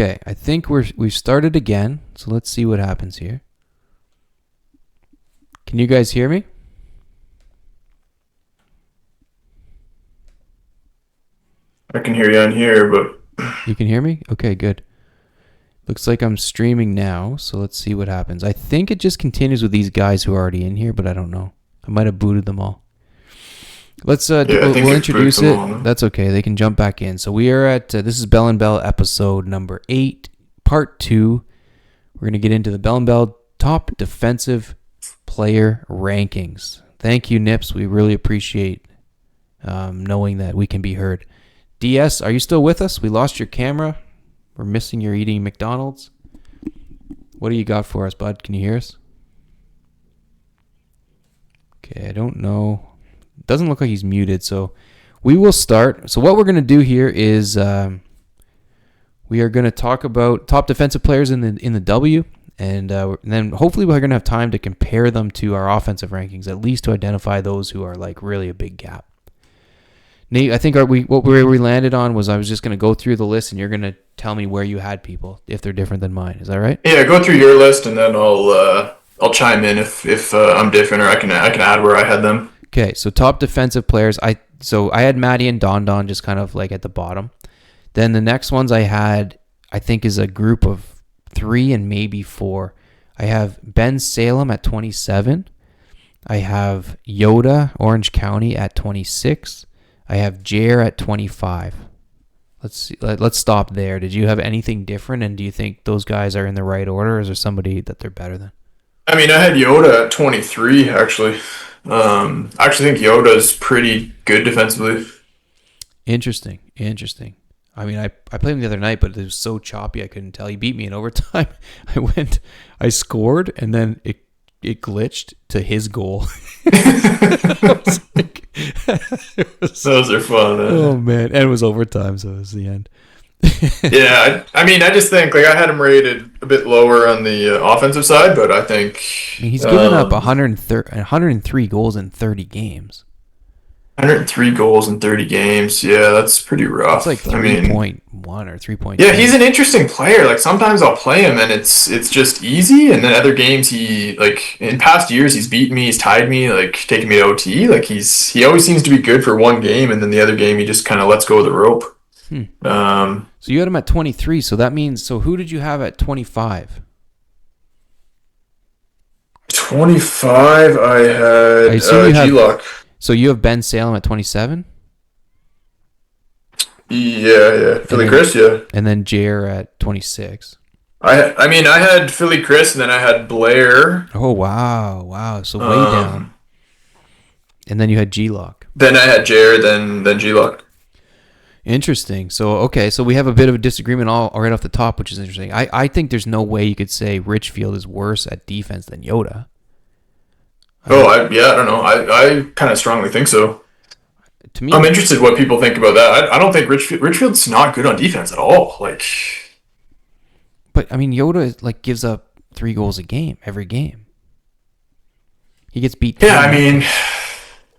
Okay, I think we've started again, so let's see what happens here. Can you guys hear me? I can hear you on here, but You can hear me? Okay, good. Looks like I'm streaming now, so let's see what happens. I think it just continues with these guys who are already in here, but I don't know. I might have booted them all. Let's yeah, I think we'll you've proved introduce them it. all. That's okay. They can jump back in. So we are at this is Bell and Bell episode number 8, part 2. We're going to get into the Bell and Bell top defensive player rankings. Thank you, Nips. We really appreciate knowing that we can be heard. DS, are you still with us? We lost your camera. We're missing your eating McDonald's. What do you got for us, bud? Can you hear us? Okay, I don't know. It doesn't look like he's muted, so we will start. So what we're going to do here is we are going to talk about top defensive players in the W, and then hopefully we're going to have time to compare them to our offensive rankings, at least to identify those who are like really a big gap. Nate, I think where we landed on was I was just going to go through the list, and you're going to tell me where you had people if they're different than mine. Is that right? Yeah, go through your list and then I'll chime in if I'm different, or I can add where I had them. Okay, so top defensive players. I had Maddie and Don Don just kind of like at the bottom. Then the next ones I had, I think, is a group of 3 and maybe 4. I have Ben Salem at 27. I have Yoda, Orange County at 26. I have Jer at 25. Let's see. Let's stop there. Did you have anything different, and do you think those guys are in the right order, or is there somebody that they're better than? I mean, I had Yoda at 23 actually. I actually think Yoda's pretty good defensively. Interesting. I mean, I played him the other night, but it was so choppy I couldn't tell. He beat me in overtime. I scored, and then it glitched to his goal. I was like, Those are fun. oh man, and it was overtime, so it was the end. Yeah, I mean, I just think like I had him rated a bit lower on the offensive side, but I think I mean, he's given up 103 goals in 30 games. 103 goals in 30 games. Yeah, that's pretty rough. It's like I mean, 3.1 or 3.2. yeah, he's an interesting player. Like sometimes I'll play him and it's just easy, and then other games he like in past years he's beaten me, he's tied me, like taking me to OT. Like he always seems to be good for one game, and then the other game he just kind of lets go of the rope. So you had him at 23. So that means who did you have at 25? 25. I had G-Lock. So you have Ben Salem at 27? Yeah. Philly Chris, yeah. And then Jer at 26. I mean, I had Philly Chris, and then I had Blair. Oh, wow. So way down. And then you had G-Lock. Then I had Jared, then G-Lock. Interesting. So we have a bit of a disagreement all right off the top, which is interesting. I think there's no way you could say Richfield is worse at defense than Yoda. I don't know. I kind of strongly think so. To me, I'm interested what people think about that. I don't think Richfield's not good on defense at all. Like, but I mean, Yoda like gives up 3 goals a game every game. He gets beat. Yeah, I mean,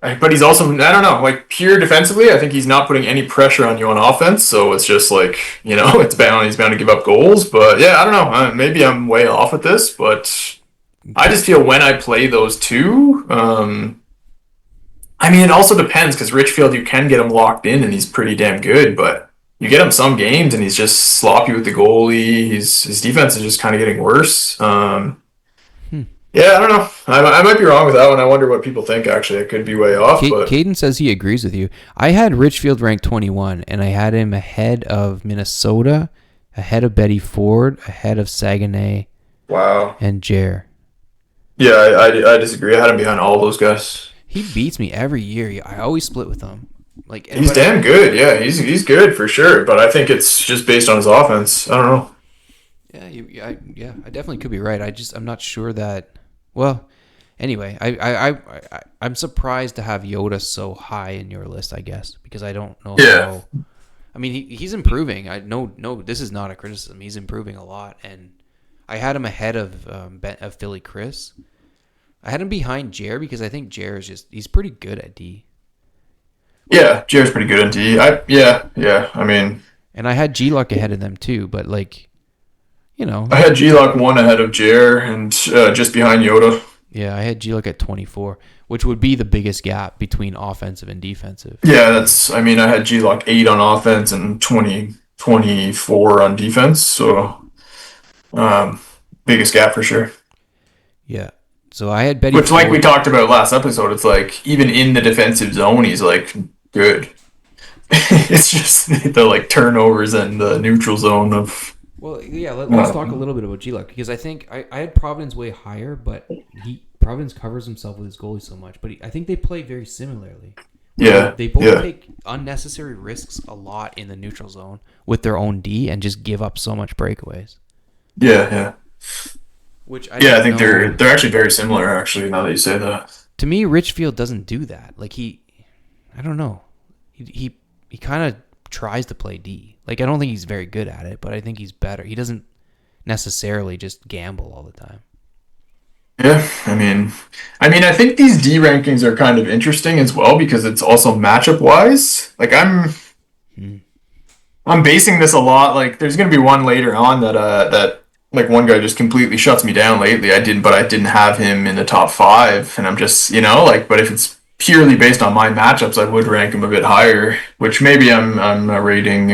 but he's also, I don't know, like pure defensively, I think he's not putting any pressure on you on offense. So it's just like, he's bound to give up goals. But yeah, I don't know. Maybe I'm way off with this, but I just feel when I play those two, I mean, it also depends because Richfield, you can get him locked in and he's pretty damn good, but you get him some games and he's just sloppy with the goalie. His defense is just kind of getting worse. Yeah, I don't know. I might be wrong with that one. I wonder what people think, actually. I could be way off. But Caden says he agrees with you. I had Richfield ranked 21, and I had him ahead of Minnesota, ahead of Betty Ford, ahead of Saguenay. Wow. And Jer. Yeah, I disagree. I had him behind all those guys. He beats me every year. I always split with him. He's damn good. Yeah, he's good for sure. But I think it's just based on his offense. I don't know. Yeah, I definitely could be right. I'm not sure that. Well, anyway, I'm surprised to have Yoda so high in your list, I guess, because I don't know how. I mean, he's improving. No, this is not a criticism. He's improving a lot, and I had him ahead of Philly Chris. I had him behind Jer because I think Jer is he's pretty good at D. Yeah, Jer's pretty good at D. I mean, and I had G-Lock ahead of them too, but like you know, I had G-Lock one ahead of Jair and just behind Yoda. yeah, I had G-Look at 24, which would be the biggest gap between offensive and defensive. Yeah, I mean, I had G-Lock 8 on offense and 24 on defense. So, um, biggest gap for sure. Yeah. So I had Betty Which, like we Ford. talked about last episode, it's like even in the defensive zone, he's like good. It's just the like turnovers and the neutral zone of. Well, yeah, let's talk a little bit about G-Luck because I think I had Providence way higher, but Providence covers himself with his goalie so much. But I think they play very similarly. Yeah, They both yeah, take unnecessary risks a lot in the neutral zone with their own D and just give up so much breakaways. yeah. Which I Yeah, I don't think know. they're actually very similar. Actually, now that you say that. To me, Richfield doesn't do that. Like I don't know. He kind of tries to play D. Like I don't think he's very good at it, but I think he's better. He doesn't necessarily just gamble all the time. Yeah, I think these D rankings are kind of interesting as well because it's also matchup wise. Like I'm basing this a lot. Like there's gonna be one later on that like one guy just completely shuts me down lately. I didn't have him in the top five, and I'm just like. But if it's purely based on my matchups, I would rank him a bit higher. Which maybe I'm rating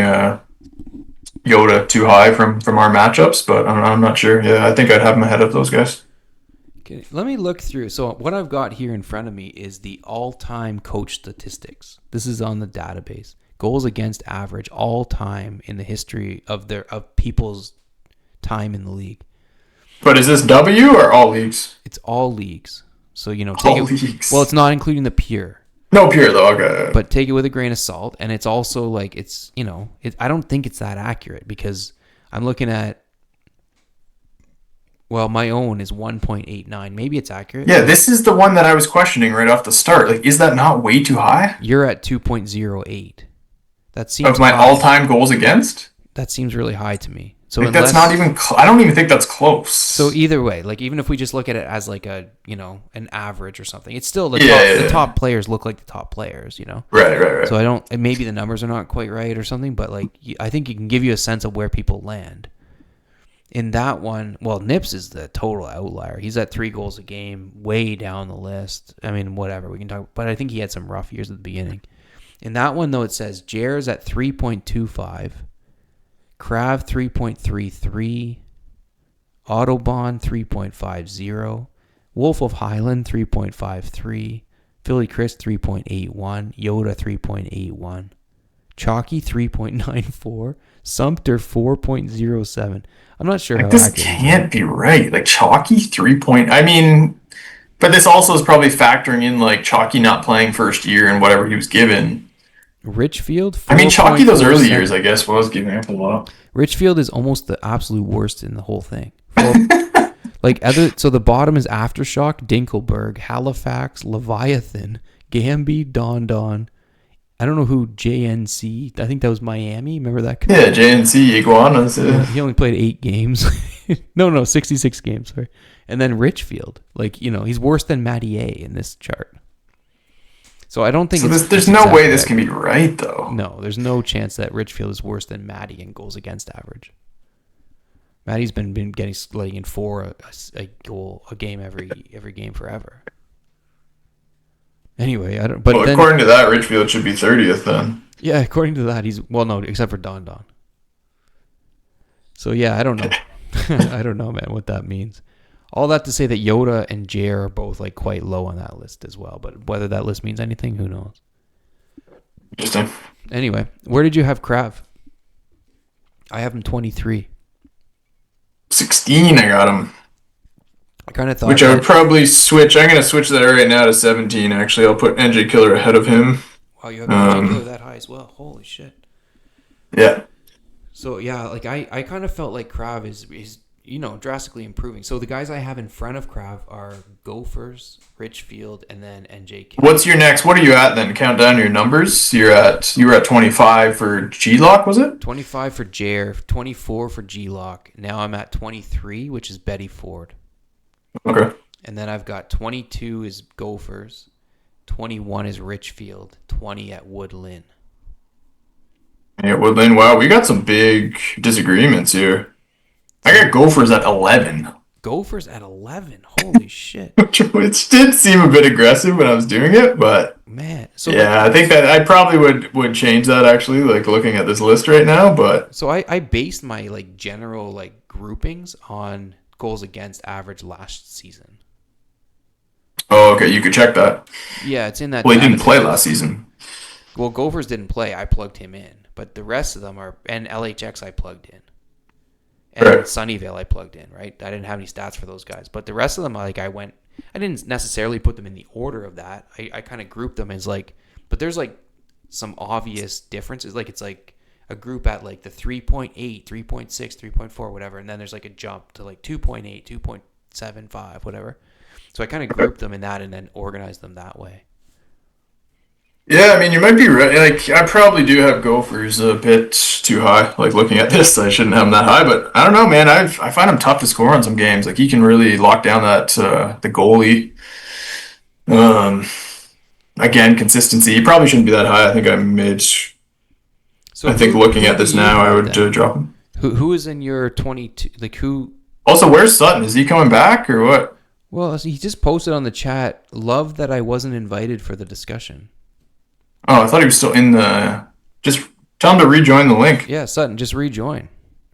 Yoda too high from our matchups, but I'm not sure. Yeah, I think I'd have him ahead of those guys. Okay, let me look through. So what I've got here in front of me is the all-time coach statistics. This is on the database. Goals against average all time in the history of people's time in the league. But is this W or all leagues? It's all leagues. So, take All it. leagues. Well, it's not including the pure, No pure though. Okay. but take it with a grain of salt. And it's also like, I don't think it's that accurate because I'm looking at, well, my own is 1.89. Maybe it's accurate. Yeah, this is the one that I was questioning right off the start. Like, is that not way too high? You're at 2.08. That seems Of my high. all-time goals against? That seems really high to me. So Like, that's not even. I don't even think that's close. So either way, like even if we just look at it as like a an average or something, it's still the top players look like the top players, Right. So I don't. And maybe the numbers are not quite right or something, but like I think it can give you a sense of where people land. In that one, well, Nips is the total outlier. He's at 3 goals a game, way down the list. I mean, whatever we can talk, but I think he had some rough years at the beginning. In that one, though, it says Jair's at 3.25, Krav 3.33, Autobahn 3.50, Wolf of Highland 3.53, Philly Chris 3.81, Yoda 3.81, Chalky 3.94, Sumter 4.07. I'm not sure Like, how this accurate. can't be right. Like, Chalky 3 point. I mean, but this also is probably factoring in like Chalky not playing first year and whatever he was given. Richfield. I mean, Chalky those early 4.47. years, I guess, was giving up a lot. Richfield is almost the absolute worst in the whole thing. So the bottom is Aftershock, Dinkelberg, Halifax, Leviathan, Gamby, Don. I don't know who JNC. I think that was Miami. Remember that guy? Yeah, JNC Iguanas. He only played 8 games. No, 66 games. Sorry. And then Richfield. He's worse than Matty A in this chart. So I don't think So it's there's no way this can be right, though. No, there's no chance that Richfield is worse than Matty in goals against average. Matty's been getting letting in 4 a goal a game every game forever. Anyway, I don't. But Well, according to that, Richfield should be 30th then. Yeah, according to that, he's no, except for Don. So yeah, I don't know. I don't know, man, what that means. All that to say that Yoda and Jair are both like quite low on that list as well. But whether that list means anything, who knows? Interesting. Anyway, where did you have Krav? I have him 23. 16, I got him. I kind of thought. Which I would probably switch. I'm going to switch that right now to 17, actually. I'll put NJ Killer ahead of him. Wow, you have NJ Killer that high as well. Holy shit. Yeah. So, yeah, like I kind of felt like Krav is drastically improving. So the guys I have in front of Krav are Gophers, Richfield, and then NJ Killer. What's your next? What are you at then? Count down your numbers. You were at 25 for G-Lock, was it? 25 for Jair, 24 for G-Lock. Now I'm at 23, which is Betty Ford. Okay. And then I've got 22 is Gophers, 21 is Richfield, 20 at Woodland. Yeah, well then, wow, we got some big disagreements here. I got Gophers at 11. Gophers at 11. Holy shit. Which did seem a bit aggressive when I was doing it, but Man. So yeah, I think that I probably would change that actually, like looking at this list right now. But So I based my like general like groupings on goals against average last season. oh, okay, you could check that. Yeah, it's in that. Well, he didn't play last season. Well, Gophers didn't play. I plugged him in, but the rest of them are and LHX I plugged in, and Right. Sunnyvale I plugged in. Right, I didn't have any stats for those guys, but the rest of them like I didn't necessarily put them in the order of that. I kind of grouped them as like, but there's like some obvious differences. Like it's like a group at like the 3.8, 3.6, 3.4, whatever, and then there's like a jump to like 2.8, 2.75, whatever. So I kind of grouped them in that and then organized them that way. Yeah, I mean, you might be right. Like, I probably do have Gophers a bit too high. Like, looking at this, I shouldn't have them that high. But I don't know, man. I find him tough to score on some games. Like, he can really lock down that the goalie. Um, Again, consistency. He probably shouldn't be that high. I think I made. So I think looking at who this do you now, I have would then? drop him. Who is in your 22? Like who? Also, where's Sutton? Is he coming back or what? Well, he just posted on the chat. Love that I wasn't invited for the discussion. Oh, I thought he was still in the. Just tell him to rejoin the link. Yeah, Sutton, just rejoin.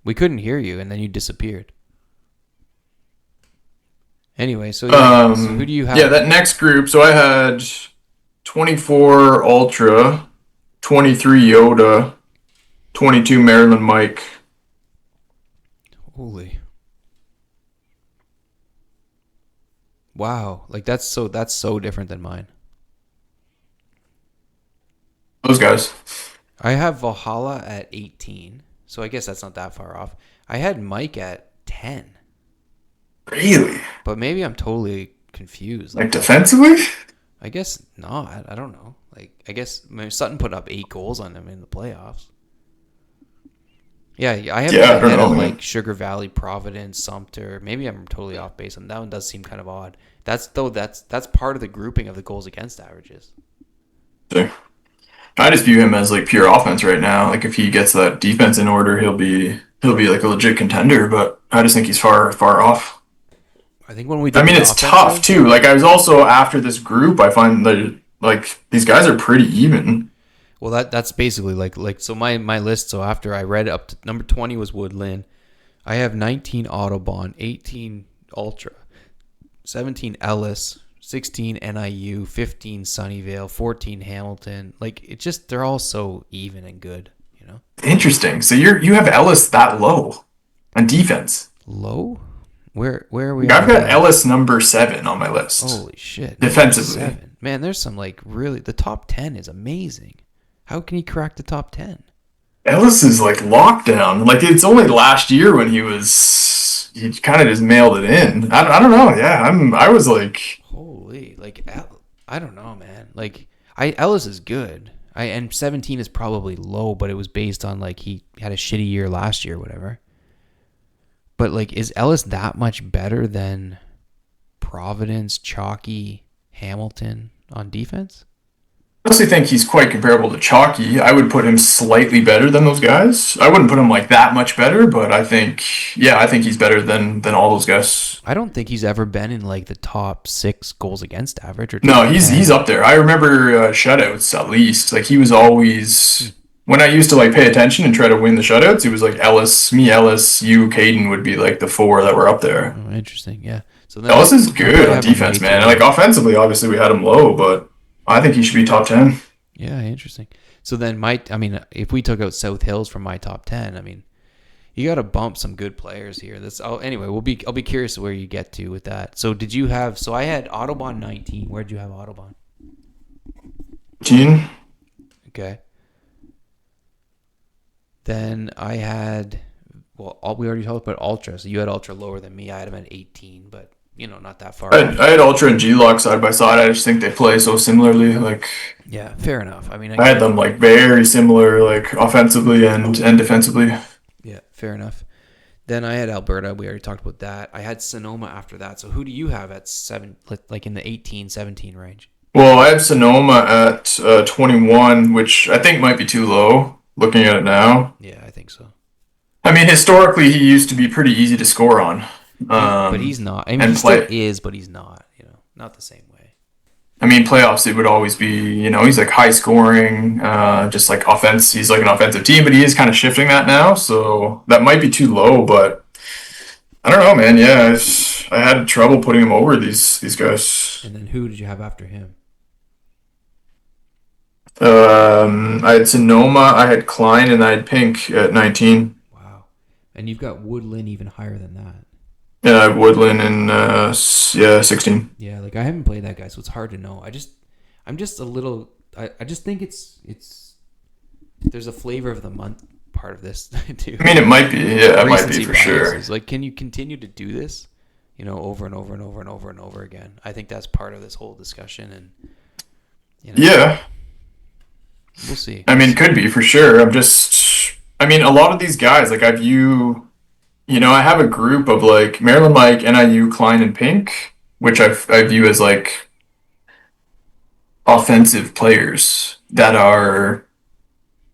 We couldn't hear you, and then you disappeared. Anyway, so yeah, so who do you have? Yeah, that next group. So I had 24 Ultra, 23 Yoda, 22 Maryland Mike. Holy. Wow, like that's so different than mine. Those guys. I have Valhalla at 18, so I guess that's not that far off. I had Mike at 10, Really? but maybe I'm totally confused. Like defensively? I guess not. I don't know. Like I guess Sutton put up 8 goals on them in the playoffs. Yeah, I have Yeah, I don't ahead know, of man. like Sugar Valley, Providence, Sumter. Maybe I'm totally off base on that one. Does seem kind of odd. That's part of the grouping of the goals against averages. So, I just view him as like pure offense right now. Like if he gets that defense in order, he'll be like a legit contender. But I just think he's far off. I think when we I did mean, the it's tough offensive, too. Like I was also after this group, I find that like these guys are pretty even. well that's basically like so my list. So after I read up to number 20 was Woodland. I have 19 Autobahn, 18 Ultra, 17 Ellis, 16 NIU, 15 Sunnyvale, 14 Hamilton. Like it just they're all so even and good, you know. Interesting. So you have Ellis that low on defense. Low? Where are we Like, at I've with got that? Ellis number 7 on my list. Holy shit. Defensively. 7. Man, there's some like really the top 10 is amazing. How can he crack the top 10? Ellis is like lockdown. Like it's only last year when he kind of just mailed it in. I don't know. Yeah, I was like, Holy, like I don't know, man. Like Ellis is good. And 17 is probably low, but it was based on like he had a shitty year last year, whatever. But like, is Ellis that much better than Providence, Chalky, Hamilton on defense? I honestly think he's quite comparable to Chalky. I would put him slightly better than those guys. I wouldn't put him like that much better, but I think he's better than all those guys. I don't think he's ever been in like the top 6 goals against average or No, top he's 10. up there. I remember shutouts at least. Like he was always when I used to like pay attention and try to win the shutouts. It was like Ellis, me, Ellis, you, Caden would be like the 4 that were up there. Oh, interesting. Yeah. So then Ellis is I good probably on have him defense, way too man. low. Like offensively, obviously we had him low, but I think he should be top 10. Yeah, interesting. So then if we took out South Hills from my top 10, I mean, you got to bump some good players here. Anyway, I'll be curious where you get to with that. So did you have so I had Autobahn 19. Where'd you have Autobahn? 15. Okay. Then I had we already talked about Ultra. So you had Ultra lower than me. I had him at 18, but not that far off. I had Ultra and G-Lock side by side. I just think they play so similarly. Like Yeah, fair enough. I mean, I had them like very similar, like offensively and defensively. Yeah, fair enough. Then I had Alberta. We already talked about that. I had Sonoma after that. So who do you have at 7, like in the 18, 17 range? Well, I have Sonoma at 21, which I think might be too low. Looking at it now, Yeah, I think so. I I mean, historically, he used to be pretty easy to score on. But he's not. I mean, And he still play. is, but he's not. Not the same way. I mean, playoffs, it would always be, he's like high scoring, just like offense. He's like an offensive team, but he is kind of shifting that now. So that might be too low, but I don't know, man. Yeah, I had trouble putting him over these guys. And then who did you have after him? I had Sonoma, I had Klein, and I had Pink at 19. Wow. And you've got Woodland even higher than that. And I have Woodland and, 16. Yeah, like I haven't played that guy, so it's hard to know. I'm just a little. I just think it's. There's a flavor of the month part of this too. I mean, it might be. Yeah, it might be Recency for biases. sure. Like, can you continue to do this? Over and over and over and over and over again. I think that's part of this whole discussion, and Yeah. we'll see. I mean, it could be for sure. I mean, a lot of these guys, like I have a group of like Maryland Mike, NIU, Klein, and Pink, which I view as like offensive players that are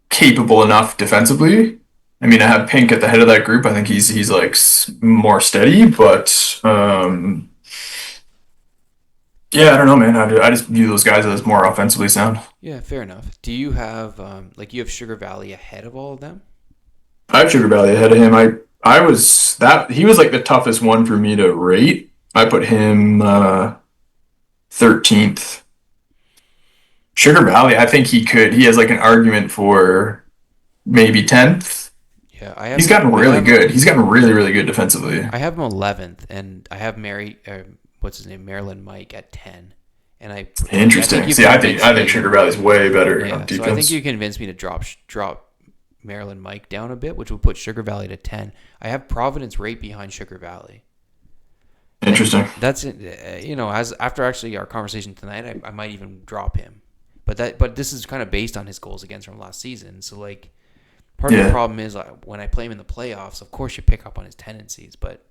capable enough defensively. I mean, I have Pink at the head of that group. I think he's like more steady, but yeah, I don't know, man. I just view those guys as more offensively sound. Yeah, fair enough. Do you have you have Sugar Valley ahead of all of them? I have Sugar Valley ahead of him. He was like the toughest one for me to rate. I put him 13th. Sugar Valley, I think he has like an argument for maybe 10th. Yeah, He's gotten really good. He's gotten really, really good defensively. I have him 11th, and I have what's his name, Maryland Mike at 10. And Interesting. I think Sugar Valley's way better on defense. So I think you convinced me to drop Maryland Mike down a bit, which will put Sugar Valley to 10. I have Providence right behind Sugar Valley. Interesting. That's as after actually our conversation tonight, I might even drop him. But this is kind of based on his goals against from last season. So like part of the problem is when I play him in the playoffs, of course you pick up on his tendencies, but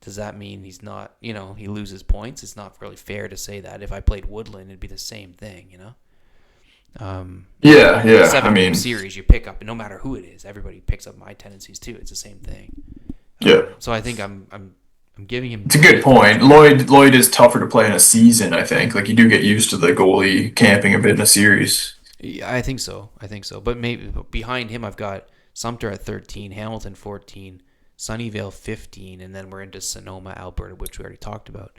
does that mean he's not, he loses points? It's not really fair to say that. If I played Woodland, it'd be the same thing, Yeah. Seven-game series, you pick up, and no matter who it is, everybody picks up my tendencies too. It's the same thing. Yeah. So I think I'm giving him. It's a good point. Lloyd is tougher to play in a season. I think like you do get used to the goalie camping a bit in a series. Yeah, I think so. But maybe behind him, I've got Sumter at 13, Hamilton 14, Sunnyvale 15, and then we're into Sonoma, Alberta, which we already talked about.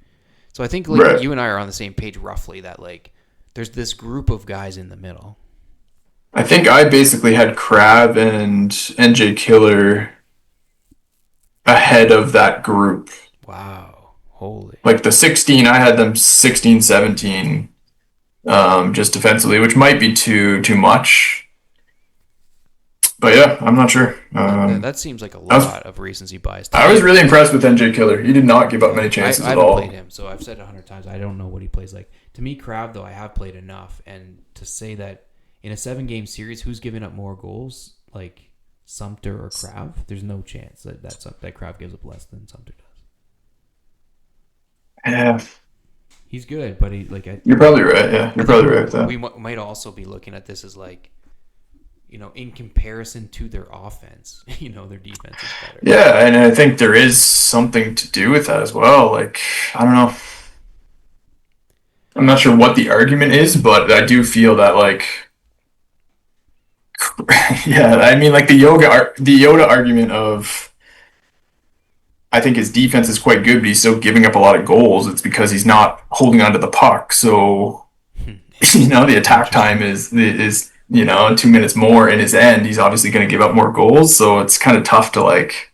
So I think you and I are on the same page roughly that like there's this group of guys in the middle. I think I basically had Crab and NJ Killer ahead of that group. Wow. Holy. Like the 16, I had them 16, 17 just defensively, which might be too much. But yeah, I'm not sure. That seems like a lot of recency bias. I was really impressed with NJ Killer. He did not give up many chances at all. I haven't played him, so I've said it 100 times. I don't know what he plays like. To me, Crab, though, I have played enough. And to say that in a 7-game series, who's giving up more goals, like Sumter or Crab? There's no chance that Crab gives up less than Sumter does. Yeah. He's good, but you're probably right. Yeah, you're probably right with that. We might also be looking at this as like, in comparison to their offense, their defense is better. Yeah, and I think there is something to do with that as well. Like, I don't know. I'm not sure what the argument is, but I do feel that like, yeah, I mean like the Yoda argument of, I think his defense is quite good, but he's still giving up a lot of goals. It's because he's not holding onto the puck. So, the attack time is 2 minutes more in his end. He's obviously going to give up more goals. So it's kind of tough to like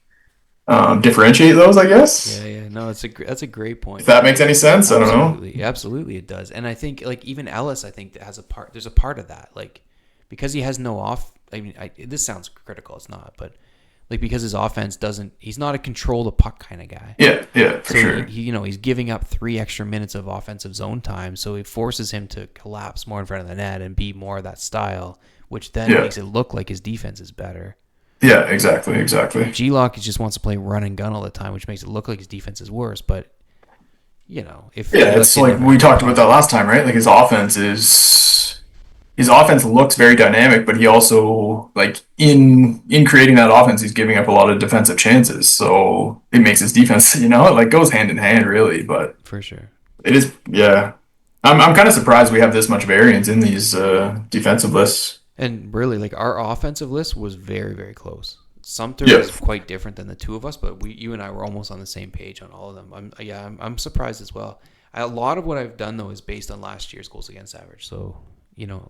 differentiate those, I guess. Yeah. No, that's a great point. If that makes any sense, I don't know. Absolutely, it does. And I think like even Ellis, I think has a part. There's a part of that, like because he has no off. I mean, this sounds critical. It's not, but like because his offense doesn't. He's not a control the puck kind of guy. Yeah, for sure. He's giving up 3 extra minutes of offensive zone time, so it forces him to collapse more in front of the net and be more of that style, which then makes it look like his defense is better. Yeah, exactly. G-Lock just wants to play run and gun all the time, which makes it look like his defense is worse. But if it's like we talked about that last time, right? Like his offense is his offense looks very dynamic, but he also like in creating that offense, he's giving up a lot of defensive chances. So it makes his defense, it like goes hand in hand really. But For sure. it is, yeah. I'm kind of surprised we have this much variance in these defensive lists. And really, like our offensive list was very, very close. Sumter Yeah, was quite different than the two of us, but you and I were almost on the same page on all of them. I'm surprised as well. A lot of what I've done though is based on last year's goals against average. So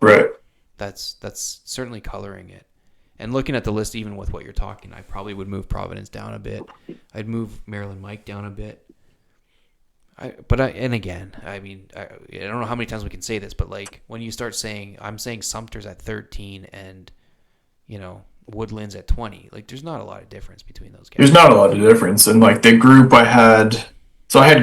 right. that's certainly coloring it. And looking at the list, even with what you're talking, I probably would move Providence down a bit. I'd move Maryland Mike down a bit. I mean, I don't know how many times we can say this, but like when you start saying, I'm saying Sumter's at 13 and, Woodlands at 20, like there's not a lot of difference between those guys. There's not a lot of difference. And like the group I had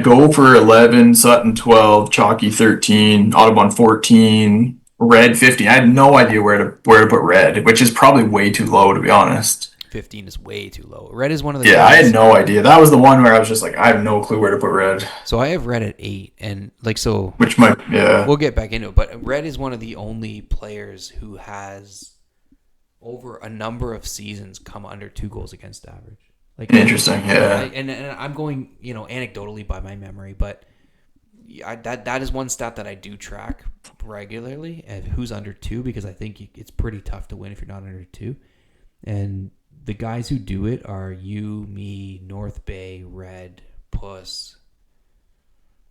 Gopher 11, Sutton 12, Chalky 13, Audubon 14, Red 15. I had no idea where to put Red, which is probably way too low to be honest. 15 is way too low. Red is one of the Yeah, I guys. had no idea. That was the one where I was just like, I have no clue where to put Red. So I have Red at 8, and like so. Which might, yeah. We'll get back into it, but Red is one of the only players who has over a number of seasons come under 2 goals against average. Like Interesting, yeah. and I'm going, anecdotally by my memory, but that is one stat that I do track regularly, and who's under 2, because I think it's pretty tough to win if you're not under 2. And the guys who do it are you, me, North Bay, Red, Puss,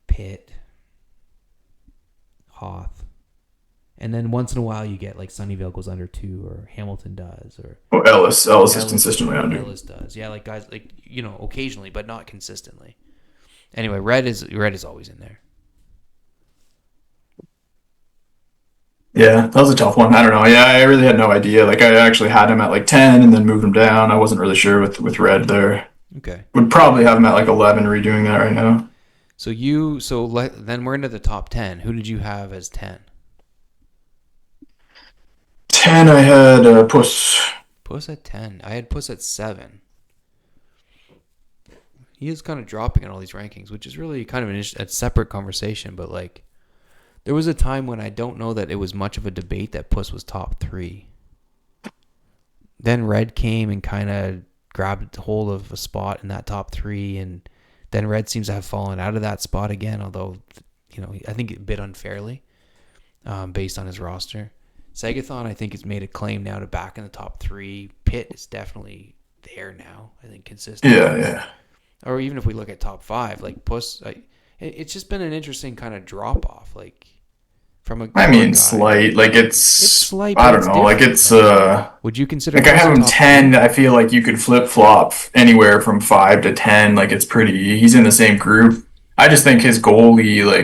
Pitt, Hoth. And then once in a while you get like Sunnyvale goes under 2, or Hamilton does, or Oh, Ellis is consistently under. Ellis does. Yeah, like guys like occasionally, but not consistently. Anyway, Red is always in there. Yeah, that was a tough one. I don't know. Yeah, I really had no idea. Like I actually had him at like 10 and then moved him down. I wasn't really sure with Red there. Okay. Would probably have him at like 11 redoing that right now. Then we're into the top 10. Who did you have as 10? 10, I had Puss. Puss at 10. I had Puss at 7. He is kind of dropping in all these rankings, which is really kind of a separate conversation. But like, there was a time when I don't know that it was much of a debate that Puss was top 3. Then Red came and kind of grabbed hold of a spot in that top 3, and then Red seems to have fallen out of that spot again, although, I think a bit unfairly based on his roster. Sagathon, I think, has made a claim now to back in the top 3. Pitt is definitely there now, I think, consistent. Yeah. Or even if we look at top 5, like Puss, it's just been an interesting kind of drop off, like from a. I mean, guy. slight. Like it's slight. I don't know. Like it's Would you consider? like I Puss have a him top 10. 10? I feel like you could flip flop anywhere from 5 to 10. Like it's pretty. He's in the same group. I just think his goalie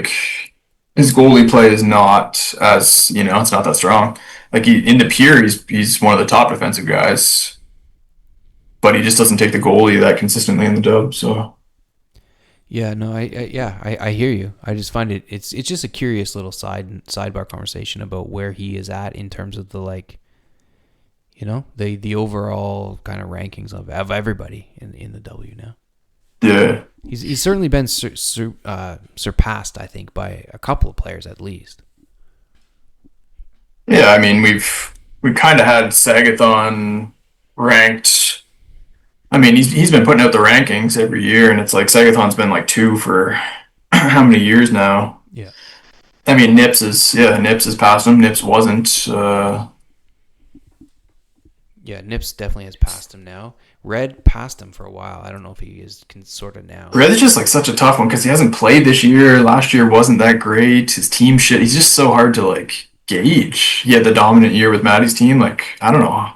play is not as it's not that strong. Like in the pure, he's one of the top defensive guys, but he just doesn't take the goalie that consistently in the dub. So Yeah, no, I hear you. I just find it's just a curious little sidebar conversation about where he is at in terms of the the overall kind of rankings of everybody in the W now. yeah, He's certainly been surpassed, I think, by a couple of players at least. yeah. I mean, we kind of had Sagathon ranked. I mean, he's been putting out the rankings every year, and it's like Sagathon's been like 2 for how many years now? Yeah. I mean, Nips has passed him. Nips wasn't. Yeah, Nips definitely has passed him now. Red passed him for a while. I don't know if he is sort of now. Red is just like such a tough one because he hasn't played this year. Last year wasn't that great. His team shit. He's just so hard to like gauge. He had the dominant year with Maddie's team. Like I don't know.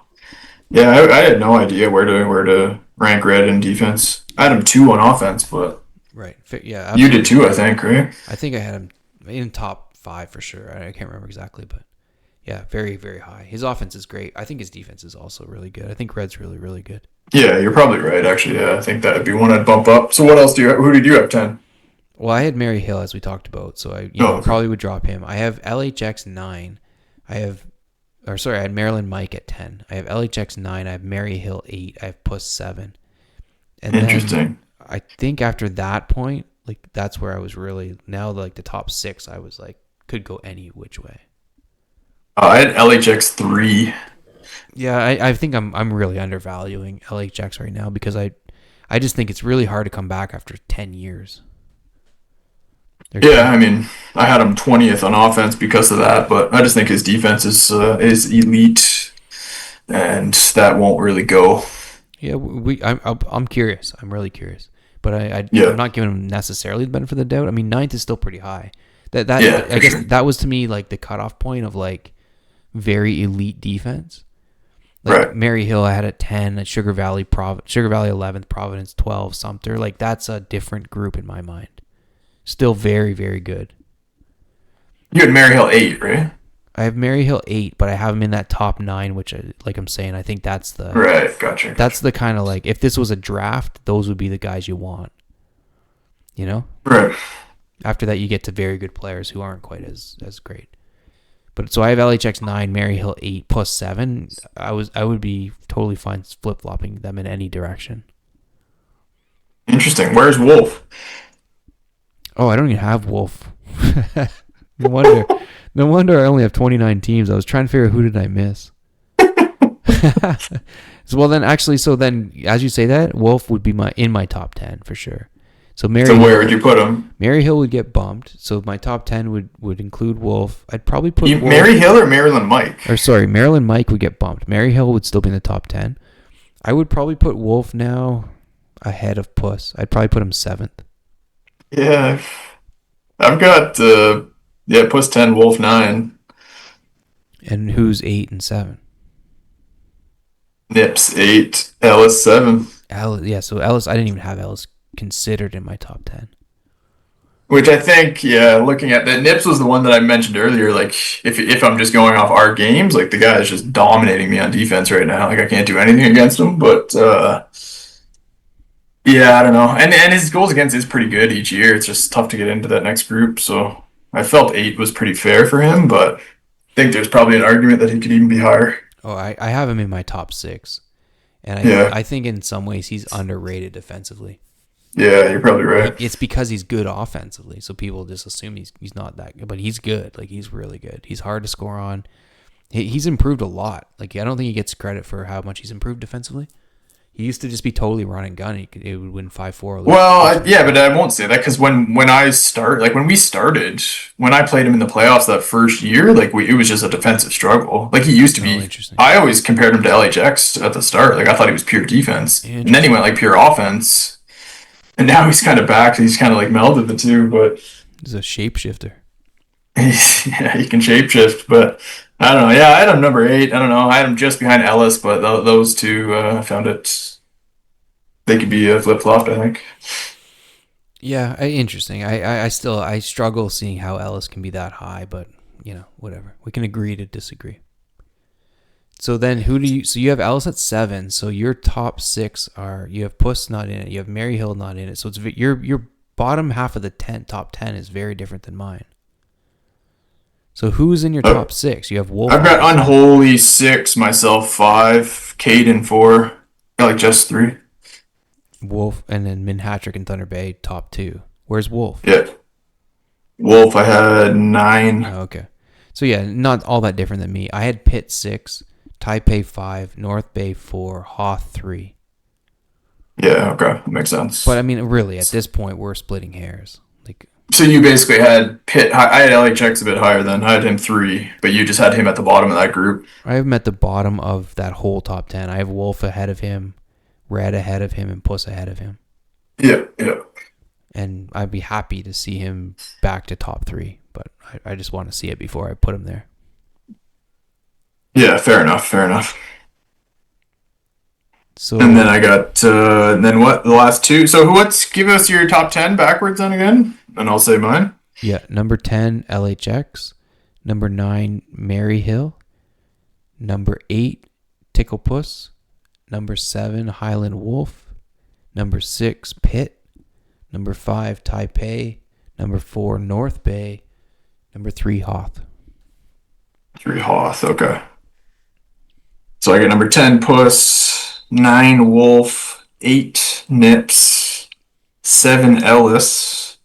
Yeah, I had no idea where to rank Red in defense. I had him 2 on offense, but Right. Yeah. you Absolutely. did too, I think, right? I think I had him in top 5 for sure. I can't remember exactly, but yeah, very, very high. His offense is great. I think his defense is also really good. I think Red's really, really good. Yeah, you're probably right. Actually, yeah, I think that'd be one I'd bump up. So what else do you? Who did you have 10? Well, I had Mary Hill as we talked about, so I Okay. probably would drop him. I have LHX 9. I had Maryland Mike at 10. I have LHX 9. I have Mary Hill 8. I have Puss 7. And Interesting. then I think after that point, like that's where I was really now like the top 6. I was like could go any which way. I had LHX 3. Yeah, I think I'm really undervaluing LHX right now because I just think it's really hard to come back after 10 years. There's Yeah, been I mean, I had him 20th on offense because of that, but I just think his defense is elite, and that won't really go. Yeah, I'm curious. I'm really curious, but I'm Yeah, not giving him necessarily the benefit of the doubt. I mean, ninth is still pretty high. That yeah, I for guess sure. that was to me like the cutoff point of like very elite defense. Like Right. Mary Hill, I had at 10, at Sugar Valley 11th, Providence 12, Sumter. Like that's a different group in my mind. Still very very good. You had Maryhill 8, right? I have Mary Hill 8, but I have him in that top 9, which like I'm saying, I think Right, gotcha. that's the kind of like if this was a draft, those would be the guys you want. You know? Right. After that, you get to very good players who aren't quite as great. But so I have LHX 9, Mary Hill 8 plus 7. I would be totally fine flip flopping them in any direction. Interesting. Where's Wolf? Oh, I don't even have Wolf. no wonder. No wonder I only have 29 teams. I was trying to figure out who did I miss. So well then actually so then as you say that Wolf would be in my top 10 for sure. So So where would you put him? Mary Hill would get bumped. So my top 10 would include Wolf. I'd probably put You, Wolf. Mary Hill or Maryland Mike? Or sorry, Maryland Mike would get bumped. Mary Hill would still be in the top 10. I would probably put Wolf now ahead of Puss. I'd probably put him 7th. Yeah, I've got yeah, Puss 10, Wolf 9, And who's 8 and 7? Nips 8, Ellis 7. Yeah, so Ellis, I didn't even have Ellis considered in my top 10. Which I think, yeah, looking at that, Nips was the one that I mentioned earlier. Like, if I'm just going off our games, like the guy is just dominating me on defense right now. Like I can't do anything against him. But yeah, I don't know. And his goals against is pretty good each year. It's just tough to get into that next group. So I felt 8 was pretty fair for him, but I think there's probably an argument that he could even be higher. Oh, I have him in my top 6. And Yeah, I think in some ways he's underrated defensively. yeah, you're probably right. It's because he's good offensively, so people just assume he's not that good, but he's good. Like he's really good. He's hard to score on. He's improved a lot. Like I don't think he gets credit for how much he's improved defensively. He used to just be totally run and gun. It would win 5-4. Well, yeah, but I won't say that because when I start, like when we started, when I played him in the playoffs that first year, like it was just a defensive struggle. Like he used to Oh, be. interesting. I always compared him to LHX at the start. Like I thought he was pure defense, and then he Interesting. went like pure offense, and now he's kind of back. He's kind of like melded the two, but He's a shapeshifter. yeah, he can shapeshift. But I don't know. Yeah, I had him number 8. I don't know. I had him just behind Ellis, but those two found it. They could be flip flopped. I think. Yeah, interesting. I struggle seeing how Ellis can be that high, but whatever. We can agree to disagree. So then so you have Ellis at 7. So your top 6 you have Puss not in it. You have Mary Hill not in it. So it's your bottom half of the top 10 is very different than mine. So who's in your top 6? You have Wolf. I've got Unholy 6, myself 5, Caden 4. I like just 3. Wolf, and then Minhatrick and Thunder Bay top 2. Where's Wolf? Yeah. Wolf, I had 9. Oh, okay. So yeah, not all that different than me. I had Pitt 6, Taipei 5, North Bay 4, Hoth 3. Yeah, okay. That makes sense. But I mean, really, at this point, we're splitting hairs. Like, So you basically had Pitt. I had LHX a bit higher then. I had him 3, but you just had him at the bottom of that group. I have him at the bottom of that whole top 10. I have Wolf ahead of him, Red ahead of him, and Puss ahead of him. Yeah, yeah. And I'd be happy to see him back to top 3, but I just want to see it before I put him there. Yeah, fair enough, fair enough. So And then I got, then what? The last two. So give us your top 10 backwards then again, and I'll say mine. yeah, number 10 LHX, number 9 Mary Hill, number 8 Tickle Puss, number 7 Highland Wolf, number 6 Pitt, number 5 Taipei, number 4 North Bay, number 3 Hoth. 3 Hoth, okay. So I got number 10 Puss, 9 Wolf, 8 Nips, 7 Ellis,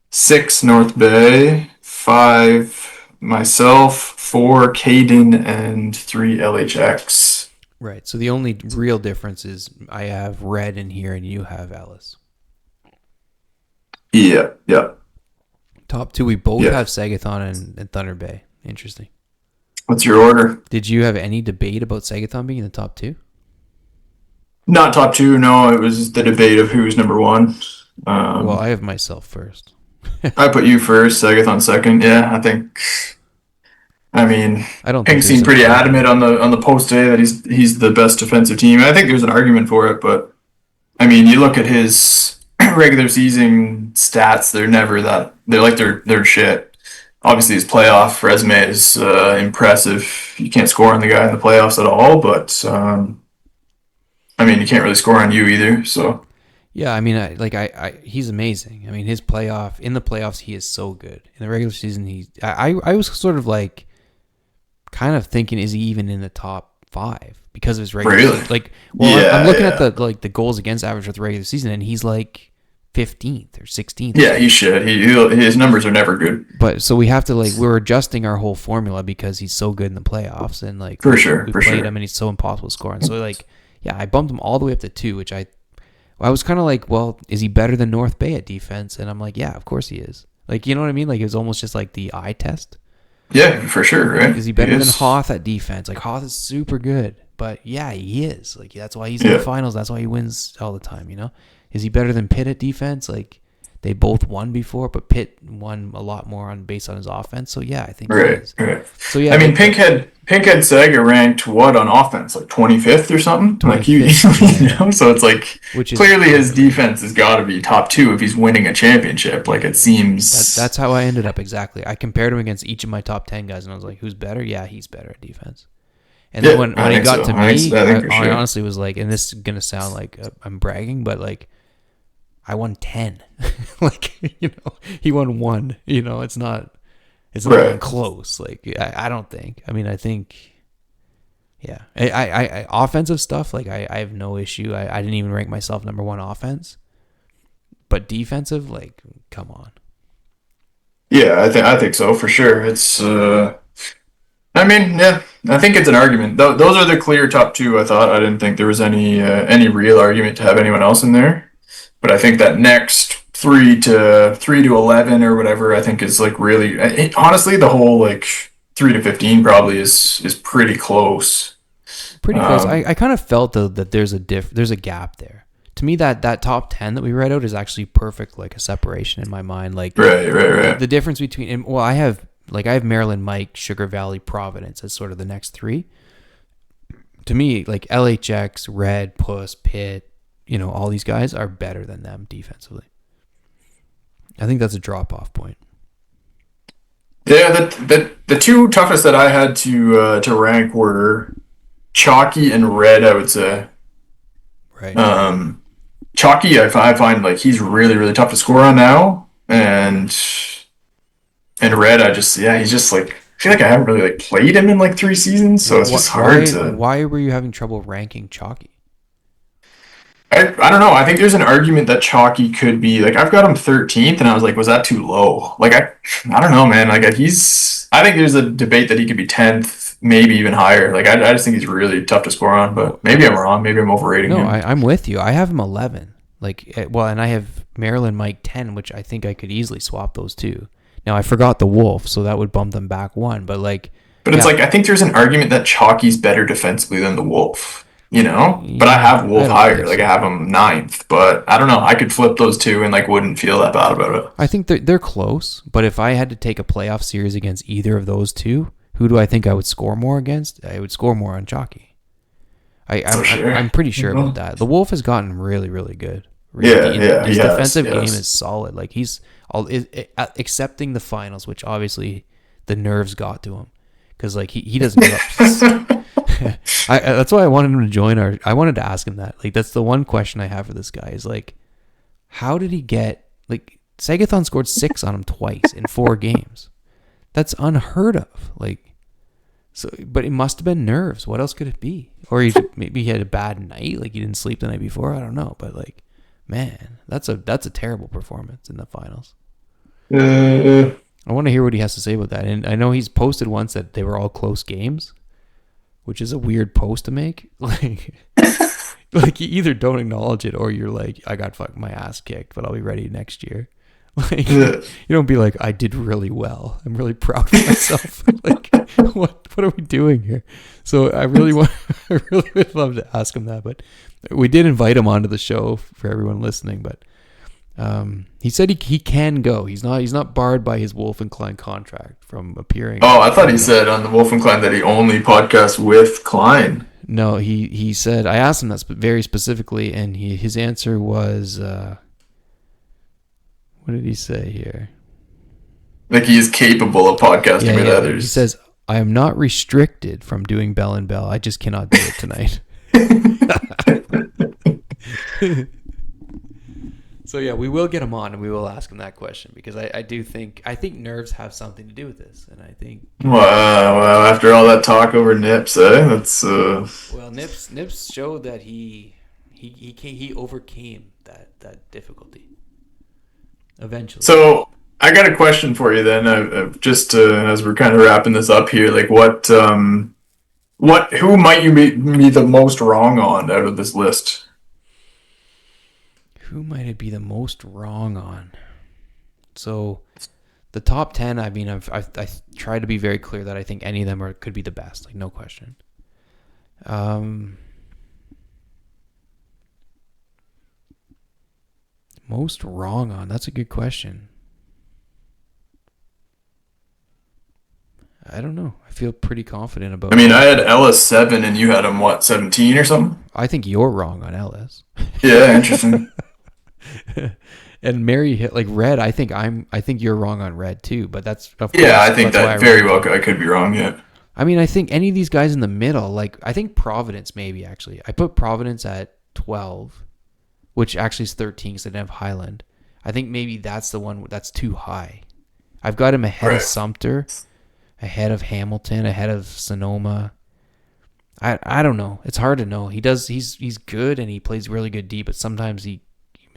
6 North Bay, 5 myself, 4 Caden and 3 LHX. Right. So the only real difference is I have Red in here and you have Ellis. Yeah, yeah. Top two, we both Yeah. have Sagathon and Thunder Bay. Interesting. What's your order? Did you have any debate about Sagathon being in the top two? Not top 2, no. It was the debate of who's number 1. Well, I have myself first. I put you first, Sagathon second. Yeah, I think. I mean, I don't Pink think seemed there's pretty an adamant on the post today that he's the best defensive team. I think there's an argument for it, but I mean, you look at his regular season stats; they're never that. They're shit. Obviously, his playoff resume is impressive. You can't score on the guy in the playoffs at all, but I mean, you can't really score on you either. So Yeah, I mean, he's amazing. I mean, in the playoffs, he is so good. In the regular season, I was sort of like, kind of thinking, is he even in the top 5 because of his regular Really? season? Like, well, Yeah, I'm looking yeah. at the goals against average with the regular season, and he's like 15th or 16th. Yeah, he should. His numbers are never good. But so we have to we're adjusting our whole formula because he's so good in the playoffs, and like For sure, we for played sure. him, and he's so impossible to score. And so yeah, I bumped him all the way up to 2, which I was kind of like, well, is he better than North Bay at defense? And I'm like, yeah, of course he is. Like, you know what I mean? Like, it was almost just like the eye test. Yeah, for sure, right? Is he better than is. Hoth at defense? Like, Hoth is super good, but yeah, he is. Like, that's why he's in the finals. That's why he wins all the time. You know, is he better than Pitt at defense? Like, they both won before, but Pitt won a lot more based on his offense. So yeah, I think he is. Right. So yeah, I mean, Pink had Saga ranked what on offense, like 25th or something. Like you 25th, so it's like which is clearly his defense has got to be top 2 if he's winning a championship. Like it seems. That's how I ended up exactly. I compared him against each of my top 10 guys, and I was like, who's better? Yeah, he's better at defense. And then when he got to me, I honestly was like, and this is gonna sound like I'm bragging, but like, I won 10. Like, he won 1. It's not even close. Like, I don't think. I mean, I think, yeah. I offensive stuff, like, I have no issue. I didn't even rank myself number 1 offense. But defensive, like, come on. Yeah, I think so for sure. It's. I mean, yeah, I think it's an argument. Those are the clear top 2. I thought. I didn't think there was any real argument to have anyone else in there. But I think that next 3 to 11 or whatever, I think is like really honestly the whole like 3 to 15 probably is pretty close. Pretty close. I kind of felt though that there's a gap there. To me, that top 10 that we read out is actually perfect, like a separation in my mind. Like right. The difference between I have Maryland, Mike, Sugar Valley, Providence as sort of the next 3. To me, like LHX, Red, Puss, Pitt, all these guys are better than them defensively. I think that's a drop-off point. Yeah, the 2 toughest that I had to rank were Chalky and Red, I would say. Right. Chalky, I find like he's really, really tough to score on now, and Red, he's just like, I feel like I haven't really like played him in like 3 seasons, so it's just hard to. Why were you having trouble ranking Chalky? I don't know. I think there's an argument that Chalky could be like, I've got him 13th, and I was like, was that too low? Like I don't know, man. Like I think there's a debate that he could be 10th, maybe even higher. Like I just think he's really tough to score on, but maybe I'm wrong. Maybe I'm overrating him. No, I'm with you. I have him 11. And I have Maryland Mike 10, which I think I could easily swap those 2. Now I forgot the Wolf, so that would bump them back 1. But it's like I think there's an argument that Chalky's better defensively than the Wolf. But I have Wolf higher. Like I have him 9th, but I don't know. I could flip those 2 and like wouldn't feel that bad about it. I think they're close, but if I had to take a playoff series against either of those 2, who do I think I would score more against? I would score more on Chalky. I'm pretty sure about that. The Wolf has gotten really, really good. His defensive game is solid. Like he's accepting the finals, which obviously the nerves got to him because like he doesn't give up. That's why I wanted him to join I wanted to ask him that. Like that's the one question I have for this guy is like, how did he get like Sagathon scored 6 on him twice in 4 games? That's unheard of. Like, so, but it must have been nerves. What else could it be? Or maybe he had a bad night, like he didn't sleep the night before. I don't know, but like, man, that's a terrible performance in the finals. I want to hear what he has to say about that. And I know he's posted once that they were all close games, which is a weird post to make. Like you either don't acknowledge it or you're like, I got fucked my ass kicked, but I'll be ready next year. Like Yeah. you don't be like, I did really well. I'm really proud of myself. Like what are we doing here? So I really would love to ask him that, but we did invite him onto the show for everyone listening, but he said he can go. He's not barred by his Wolf and Klein contract from appearing. Oh, I thought he said on the Wolf and Klein that he only podcasts with Klein. No, he said, I asked him that very specifically, and his answer was, what did he say here? Like he is capable of podcasting with others. He says, I am not restricted from doing Bell and Bell. I just cannot do it tonight. So yeah, we will get him on and we will ask him that question because I think nerves have something to do with this, and I think Wow, after all that talk over Nips, that's well, Nips showed that he overcame that difficulty eventually. So I got a question for you then. Just as we're kind of wrapping this up here, like who might you be the most wrong on out of this list? Who might it be the most wrong on? So the top 10, I mean, I tried to be very clear that I think any of them could be the best, like no question. Most wrong on? That's a good question. I don't know. I feel pretty confident about. I mean, I had Ellis 7 and you had him 17 or something. I think you're wrong on Ellis. Yeah, interesting. And Mary hit like Red. I think you're wrong on Red too. But that's of yeah, course, I think that very well. I could be wrong. Yeah. I mean, I think any of these guys in the middle, like I think Providence maybe actually. I put Providence at 12, which actually is 13 because they didn't have Highland. I think maybe that's the one that's too high. I've got him ahead of Sumter, ahead of Hamilton, ahead of Sonoma. I don't know. It's hard to know. He's good and he plays really good D, but sometimes he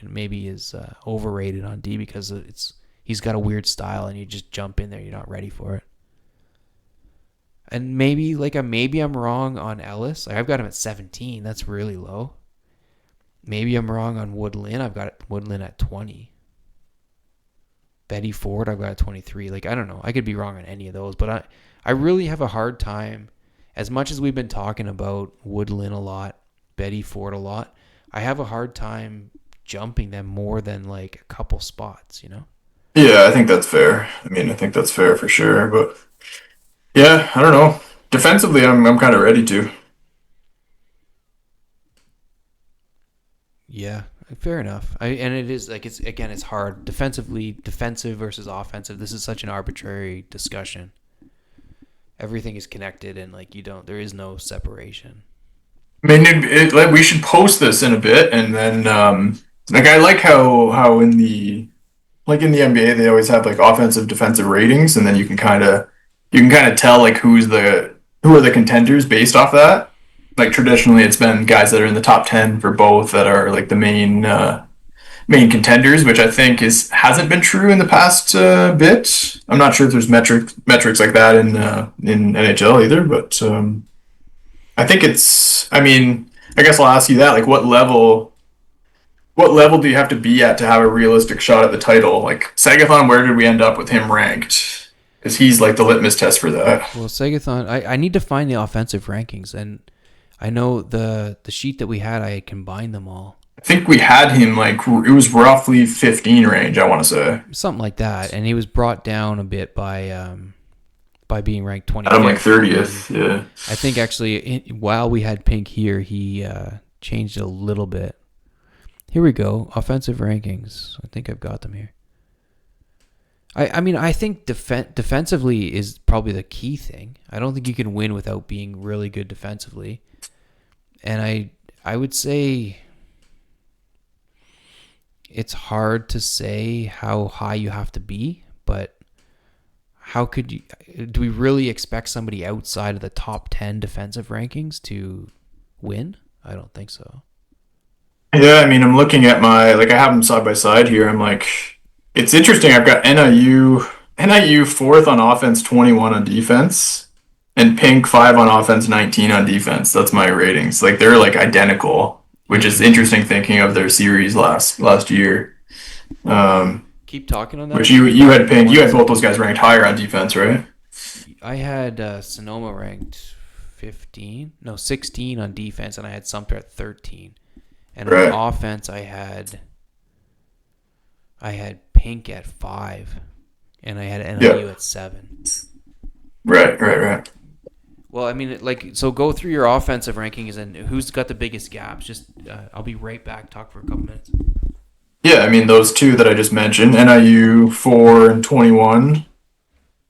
maybe is overrated on D because he's got a weird style and you just jump in there, you're not ready for it. And maybe I'm wrong on Ellis. I've got him at 17. That's really low. Maybe I'm wrong on Woodlyn. I've got Woodlyn at 20. Betty Ford, I've got at 23. Like, I don't know. I could be wrong on any of those, but I really have a hard time. As much as we've been talking about Woodlyn a lot, Betty Ford a lot, I have a hard time jumping them more than like a couple spots, you know? Yeah, I think that's fair. I mean, I think that's fair for sure. But yeah, I don't know. Defensively, I'm kind of ready to. Yeah, fair enough. And it is like it's hard defensive versus offensive. This is such an arbitrary discussion. Everything is connected, and like there is no separation. I mean, like, we should post this in a bit, and then like I like how in the NBA they always have like offensive defensive ratings, and then you can kind of tell like who are the contenders based off that. Like traditionally, it's been guys that are in the top 10 for both that are like the main contenders, which I think hasn't been true in the past bit. I'm not sure if there's metrics like that in NHL either, but I think it's. I mean, I guess I'll ask you that. Like, what level do you have to be at to have a realistic shot at the title? Like Sagathon, where did we end up with him ranked? Because he's like the litmus test for that. Well, Sagathon, I need to find the offensive rankings, and I know the sheet that we had, I had combined them all. I think we had him like it was roughly 15 range. I want to say something like that, and he was brought down a bit by being ranked 20th. I'm like 30th. Yeah, I think actually while we had Pink here, he changed it a little bit. Here we go, offensive rankings. I think I've got them here. I mean, I think defensively is probably the key thing. I don't think you can win without being really good defensively. And I would say it's hard to say how high you have to be, but do we really expect somebody outside of the top 10 defensive rankings to win? I don't think so. Yeah, I mean, I'm looking at I have them side by side here. I'm like, it's interesting. I've got NIU NIU fourth on offense, 21 on defense, and Pink 5 on offense, 19 on defense. That's my ratings. Like they're like identical, which is interesting thinking of their series last year. Keep talking on that. Which you had Pink, you had both those guys ranked higher on defense, right? I had Sonoma ranked 16 on defense, and I had Sumter at 13. And right. on offense, I had Pink at 5, and I had NIU at 7. Right. Well, I mean, like, so go through your offensive rankings and who's got the biggest gaps. Just, I'll be right back. Talk for a couple minutes. Yeah, I mean those two that I just mentioned, NIU 4 and 21,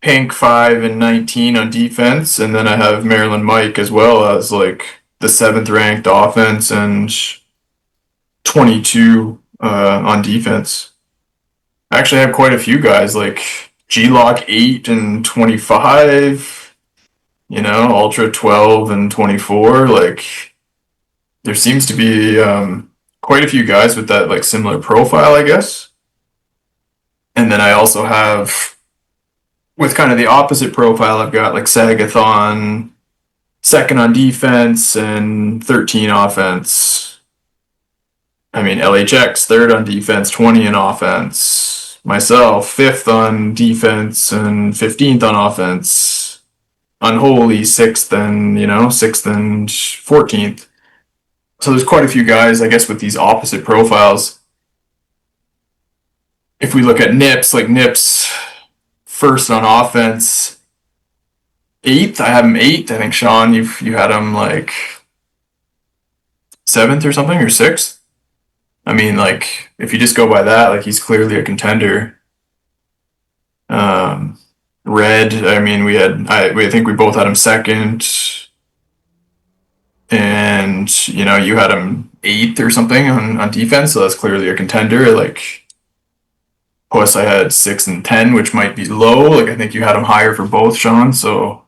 Pink 5 and 19 on defense, and then I have Maryland Mike as well as like the 7th ranked offense and 22 on defense. I actually have quite a few guys like G-Lock 8 and 25, Ultra 12 and 24. Like there seems to be quite a few guys with that like similar profile, I guess. And then I also have, with kind of the opposite profile, I've got like Sagathon 2nd on defense and 13 offense. I mean, LHX 3rd on defense, 20 in offense. Myself 5th on defense and 15th on offense. Unholy 6th and 6th and 14th. So there's quite a few guys, I guess, with these opposite profiles. If we look at Nips, like Nips 1st on offense, 8th. I have him 8th. I think Sean, you had him like 7th or something, or 6th. I mean, like if you just go by that, like he's clearly a contender. Red. I mean, I think we both had him 2nd. And, you had him 8th or something on defense, so that's clearly a contender. Like, plus I had 6 and 10, which might be low. Like, I think you had him higher for both, Sean, so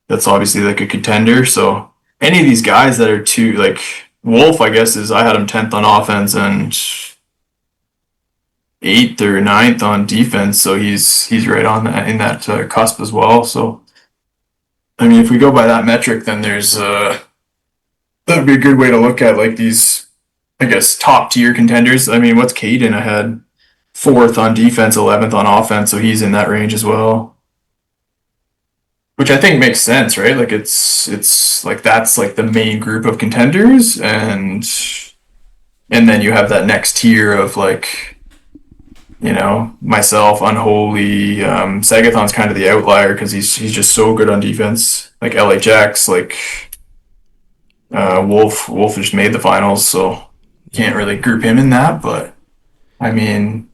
that's obviously like a contender. So any of these guys that are too, like, Wolf, I guess, I had him 10th on offense and 8th or 9th on defense, so he's right on that in that cusp as well. So, I mean, if we go by that metric, then there's that would be a good way to look at like these, I guess, top tier contenders. I mean, what's Caden? I had 4th on defense, 11th on offense, so he's in that range as well. Which I think makes sense, right? Like it's like that's like the main group of contenders, and then you have that next tier of like, myself, Unholy, Sagathon's kind of the outlier because he's just so good on defense. Like LHX, like Wolf just made the finals, so can't really group him in that. But I mean,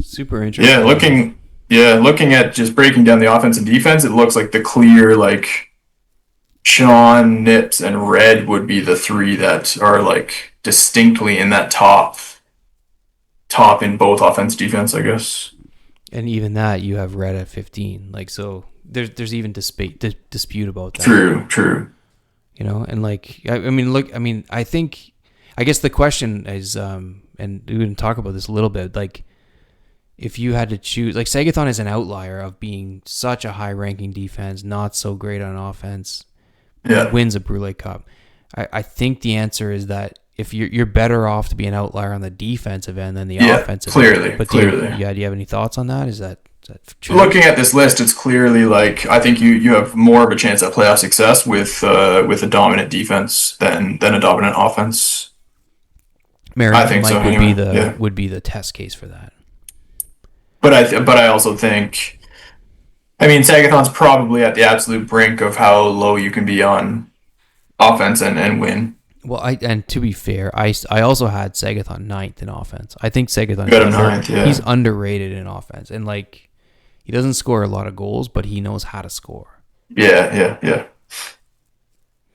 super interesting. Looking at just breaking down the offense and defense, it looks like the clear like Sean, Nips, and Red would be the 3 that are like distinctly in that top in both offense defense, I guess. And even that, you have Red at 15. Like, so there's even dispute about that. True. And like, I guess the question is, and we can talk about this a little bit, like, if you had to choose, like, Sagathon is an outlier of being such a high-ranking defense, not so great on offense, wins a Brule Cup. I think the answer is that if you're better off to be an outlier on the defensive end than the offensive end. But clearly. Do you have any thoughts on that? Is that true? Looking at this list, it's clearly like I think you have more of a chance at playoff success with a dominant defense than a dominant offense. Maryland, I think Mike so, anyway. would be the test case for that. But I also think, I mean, Sagathon's probably at the absolute brink of how low you can be on offense and win. Well, and to be fair, I also had Sagathon 9th in offense. I think Sagathon he's underrated in offense, and like he doesn't score a lot of goals, but he knows how to score. Yeah.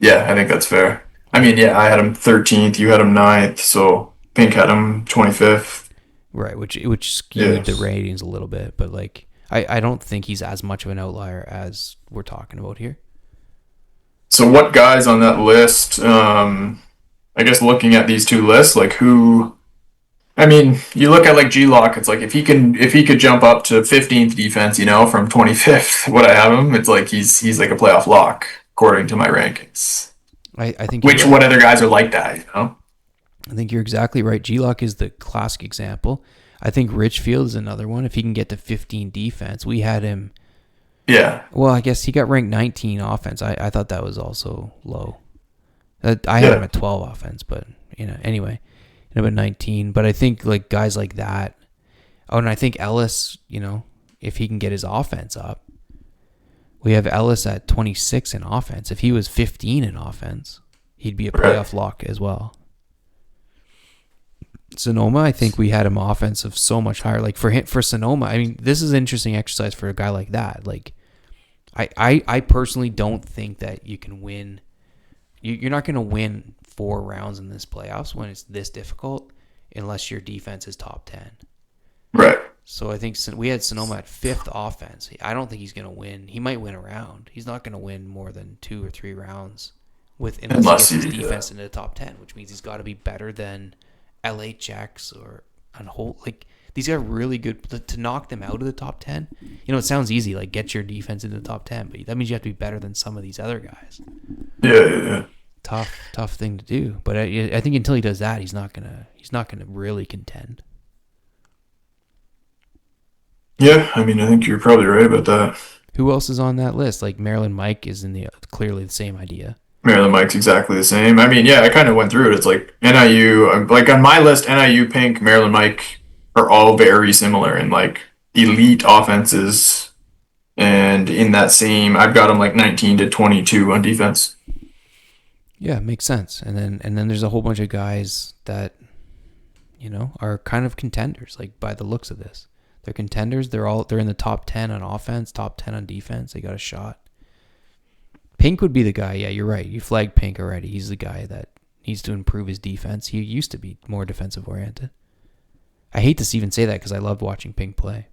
I think that's fair. I mean, I had him 13th, you had him 9th, so Pink had him 25th. Right, which skewed the ratings a little bit, but like I don't think he's as much of an outlier as we're talking about here. So what guys on that list, I guess looking at these two lists, like who, I I mean, you look at like G-Lock, it's like if he could jump up to 15th defense, from 25th, what I have him, it's like he's like a playoff lock according to my rankings. I think you're Which right. what other guys are like that? I think you're exactly right. G-Lock is the classic example. I think Richfield is another one. If he can get to 15 defense, we had him. Yeah. Well, I guess he got ranked 19 offense. I thought that was also low. I had him Yeah. at 12 offense, but anyway, about 19. But I think like guys like that. Oh, and I think Ellis, if he can get his offense up, we have Ellis at 26 in offense. If he was 15 in offense, he'd be a playoff lock as well. Sonoma, I think we had him offensive so much higher. Like for Sonoma, I mean, this is an interesting exercise for a guy like that. Like, I personally don't think that you can win. You're not going to win 4 rounds in this playoffs when it's this difficult unless your defense is top 10. Right. So I think we had Sonoma at 5th offense. I don't think he's going to win. He might win a round. He's not going to win more than 2 or 3 rounds unless he gets his defense into the top 10, which means he's got to be better than LHX or Holt. Like, these are really good to knock them out of the top 10. It sounds easy, like get your defense into the top 10, but that means you have to be better than some of these other guys. Yeah. Tough thing to do. But I think until he does that, he's not gonna really contend. Yeah, I mean, I think you're probably right about that. Who else is on that list? Like Maryland Mike is clearly the same idea. Maryland Mike's exactly the same. I mean, yeah, I kind of went through it. It's like NIU, like on my list, NIU, Pink, Maryland Mike are all very similar in like elite offenses. And in that same, I've got them like 19 to 22 on defense. Yeah, makes sense. And then there's a whole bunch of guys that, are kind of contenders, like by the looks of this. They're contenders. They're in the top 10 on offense, top 10 on defense. They got a shot. Pink would be the guy. Yeah, you're right. You flagged Pink already. He's the guy that needs to improve his defense. He used to be more defensive oriented. I hate to even say that because I loved watching Pink play.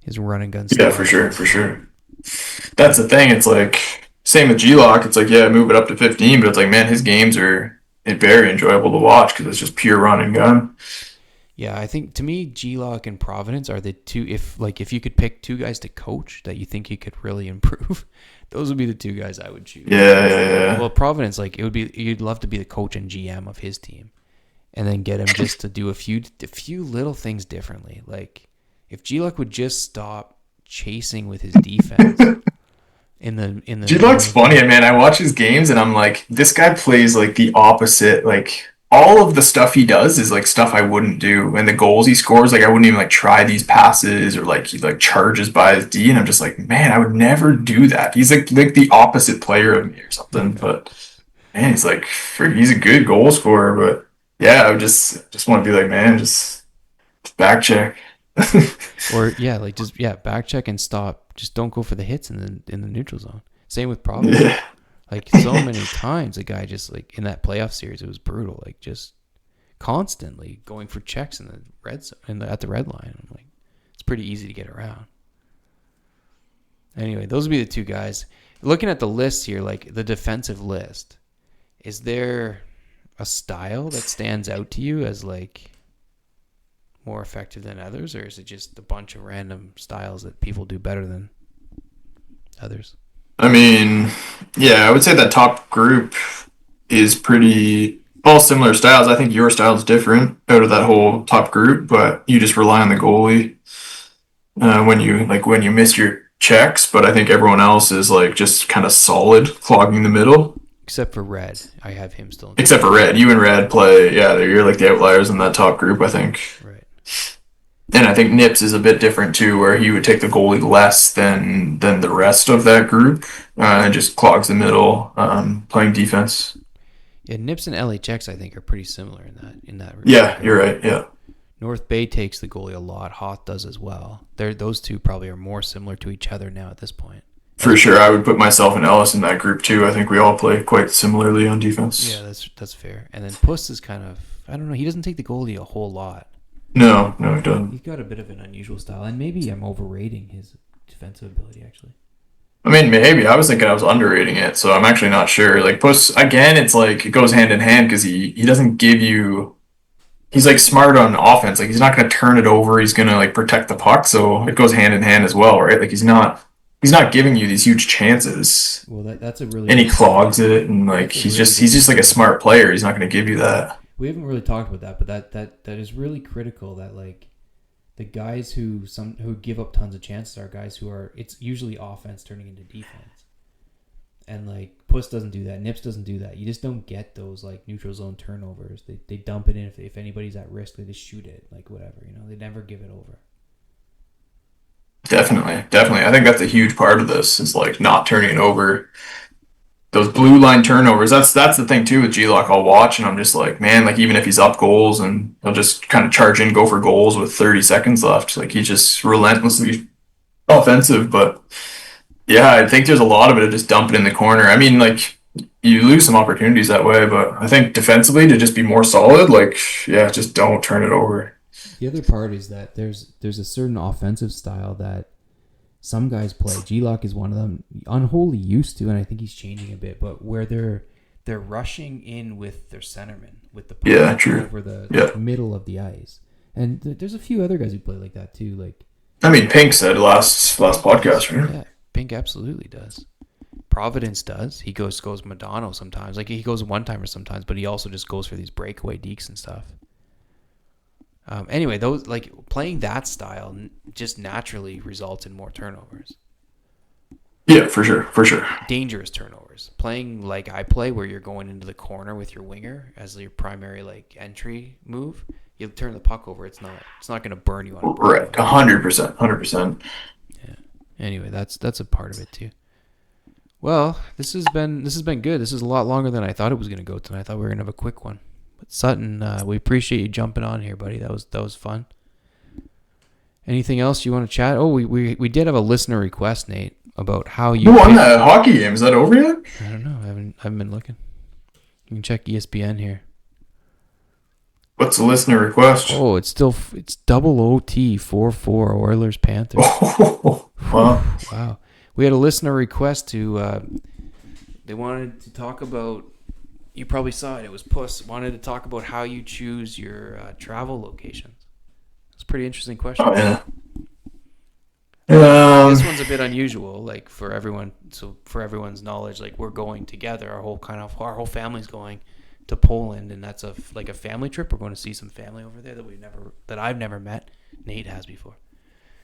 His run and gun style. Yeah, for sure. That's the thing. It's like, same with G-Lock. It's like, yeah, move it up to 15, but it's like, man, his games are very enjoyable to watch because it's just pure run and gun. Yeah, I think to me, G-Lock and Providence are the two. If you could pick 2 guys to coach that you think you could really improve, those would be the 2 guys I would choose. Yeah. Well, Providence, like you'd love to be the coach and GM of his team, and then get him just to do a few little things differently. Like if G-Lock would just stop chasing with his defense. In the G-Lock's funny, man. I watch his games and I'm like, this guy plays like the opposite. Like all of the stuff he does is like stuff I wouldn't do. And the goals he scores, like I wouldn't even like try these passes or like he like charges by his D. And I'm just like, man, I would never do that. He's like the opposite player of me or something. But man, he's a good goal scorer. But yeah, I would just want to be like, man, just back check. Or back check and stop. Just don't go for the hits in the neutral zone. Same with Providence. Yeah. Like so many times, the guy just like in that playoff series, it was brutal. Like just constantly going for checks in the red zone at the red line. I'm like, it's pretty easy to get around. Anyway, those would be the 2 guys. Looking at the list here, like the defensive list, is there a style that stands out to you as like more effective than others, or is it just a bunch of random styles that people do better than others? I mean, yeah, I would say that top group is pretty all similar styles. I think your style is different out of that whole top group, but you just rely on the goalie when you miss your checks. But I think everyone else is like just kind of solid, clogging the middle. Except for Red, I have him still. Except for Red, you and Red play. Yeah, you're like the outliers in that top group, I think. Right. And I think Nips is a bit different too, where he would take the goalie less than the rest of that group, and just clogs the middle, playing defense. Yeah, Nips and LHX I think are pretty similar in that. Yeah, you're right. Yeah. North Bay takes the goalie a lot. Hoth does as well. Those 2 probably are more similar to each other now at this point. For sure, I would put myself and Ellis in that group too. I think we all play quite similarly on defense. Yeah, that's fair. And then Puss is kind of, I don't know, he doesn't take the goalie a whole lot. No, he doesn't. He's got a bit of an unusual style, and maybe I'm overrating his defensive ability, actually. I mean, maybe. I was thinking I was underrating it, so I'm actually not sure. Like, Puss, again, it's like it goes hand in hand because he doesn't give you he's like smart on offense. Like he's not going to turn it over. He's going to like protect the puck. So it goes hand in hand as well, right? Like he's not giving you these huge chances, Well, that's a really and he good clogs it, and like that's a really he's good just like a point. smart player. He's not going to give you that. We haven't really talked about that, but that is really critical. That like the guys who give up tons of chances are guys who are it's usually offense turning into defense. And like Puss doesn't do that, Nips doesn't do that. You just don't get those like neutral zone turnovers. They dump it in if anybody's at risk, they just shoot it like whatever. They never give it over. Definitely, definitely. I think that's a huge part of this is like not turning it over. Those blue line turnovers. That's the thing too with G-Lock. I'll watch and I'm just like, man, like even if he's up goals and he'll just kind of charge in, go for goals with 30 seconds left. Like he's just relentlessly offensive. But yeah, I think there's a lot of it of just dumping in the corner. I mean, like you lose some opportunities that way, but I think defensively to just be more solid, like yeah, just don't turn it over. The other part is that there's a certain offensive style that some guys play. G-Lock is one of them. Unholy used to, and I think he's changing a bit, but where they're rushing in with their centerman with the Yeah, puck true. over the Yeah. middle of the ice. And there's a few other guys who play like that too. Like I mean, Pink said last podcast, right? yeah, Pink absolutely does. Providence does. He goes Madonna sometimes. Like he goes one timer sometimes, but he also just goes for these breakaway dekes and stuff. Anyway, those like playing that style just naturally results in more turnovers, Yeah, for sure, for sure. dangerous turnovers. Playing like I play, where you're going into the corner with your winger as your primary like entry move, you turn the puck over. It's not going to burn you on a Right, breakaway. 100%, 100%. Yeah. Anyway, that's a part of it too. Well, this has been good. This is a lot longer than I thought it was going to go tonight. I thought we were going to have a quick one. But Sutton, we appreciate you jumping on here, buddy. That was fun. Anything else you want to chat? Oh, we did have a listener request, Nate, about how you Who won pick- that hockey game? Is that over yet? I don't know. I haven't been looking. You can check ESPN here. What's the listener request? Oh, it's double OT 4-4 Oilers Panthers. Wow. Wow. We had a listener request to they wanted to talk about, you probably saw it, it was Puss, wanted to talk about how you choose your travel locations. It's a pretty interesting question. Oh yeah. This one's a bit unusual, like for everyone. So for everyone's knowledge, like we're going together. Our whole family's going to Poland, and that's like a family trip. We're going to see some family over there that I've never met. Nate has before.